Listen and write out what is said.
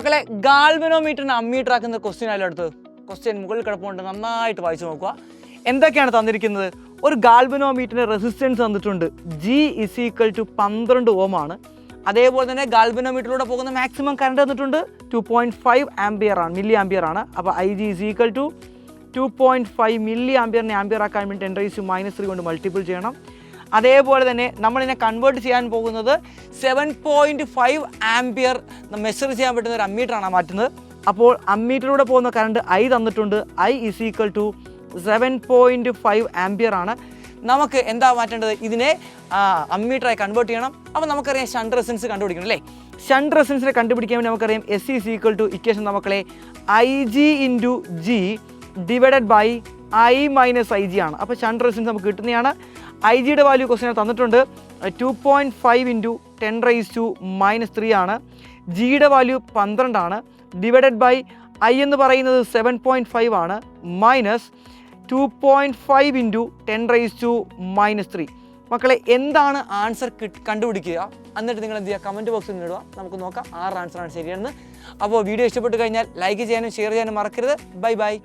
മക്കളെ ഗാൽവനോമീറ്ററിന് അമ്മീറ്റർ ആക്കുന്ന ക്വസ്റ്റ്യൻ ആയാലും അടുത്ത് ക്വസ്റ്റ്യൻ മുകളിൽ കിടപ്പുണ്ട്, നന്നായിട്ട് വായിച്ചു നോക്കുക. എന്തൊക്കെയാണ് തന്നിരിക്കുന്നത്? ഒരു ഗാൽവനോമീറ്ററിന് റെസിസ്റ്റൻസ് തന്നിട്ടുണ്ട്, G = 12 Ω ആണ്. അതേപോലെ തന്നെ ഗാൽവനോമീറ്ററിലൂടെ പോകുന്ന മാക്സിമം കറണ്ട് തന്നിട്ടുണ്ട് 2.5 ആംപിയർ ആണ്, മില്ലി ആംപിയർ ആണ്. അപ്പോൾ IG = 2.5 മില്ലി ആംപിയറിനെ ആംപിയർ ആക്കാൻ വേണ്ടി 10⁻³ കൊണ്ട് മൾട്ടിപ്പിൾ ചെയ്യണം. അതേപോലെ തന്നെ നമ്മളിതിനെ കൺവേർട്ട് ചെയ്യാൻ പോകുന്നത് 7.5 ആംപിയർ മെഷർ ചെയ്യാൻ പറ്റുന്ന ഒരു അമ്മീറ്ററാണ് മാറ്റുന്നത്. അപ്പോൾ അമ്മീറ്ററിലൂടെ പോകുന്ന കറണ്ട് I തന്നിട്ടുണ്ട്, I = 7.5 ആംപിയർ ആണ്. നമുക്ക് എന്താ മാറ്റേണ്ടത്? ഇതിനെ അമ്മീറ്ററായി കൺവേർട്ട് ചെയ്യണം. അപ്പോൾ നമുക്കറിയാം ഷണ്ട് റെസിസ്റ്റൻസ് കണ്ടുപിടിക്കണം അല്ലേ? ഷണ്ട് റെസിസ്റ്റൻസിനെ കണ്ടുപിടിക്കാൻ വേണ്ടി നമുക്കറിയാം S = ഇക്വേഷൻ നമുക്കളെ IG × G divided by I - IG ആണ്. അപ്പോൾ ഷണ്ട് റെസിസ്റ്റൻസ് നമുക്ക് കിട്ടുന്നതാണ്. IG-യുടെ വാല്യൂ ക്വസ്റ്റ്യൻ തന്നിട്ടുണ്ട് 2.5 × 10⁻³ ആണ്. G-യുടെ വാല്യൂ 12 ആണ്. ഡിവൈഡഡ് ബൈ I എന്ന് പറയുന്നത് 7.5 ആണ്, മൈനസ് 2.5 × 10⁻³ മക്കളെ എന്താണ് ആൻസർ കണ്ടുപിടിക്കുക. എന്നിട്ട് നിങ്ങൾ എന്ത് ചെയ്യുക? കമൻറ്റ് ബോക്സിൽ ഇടുക, നമുക്ക് നോക്കാം 6 ആൻസറാണ് ശരിയാണെന്ന്. അപ്പോൾ വീഡിയോ ഇഷ്ടപ്പെട്ട് കഴിഞ്ഞാൽ ലൈക്ക് ചെയ്യാനും ഷെയർ ചെയ്യാനും മറക്കരുത്. Bye bye.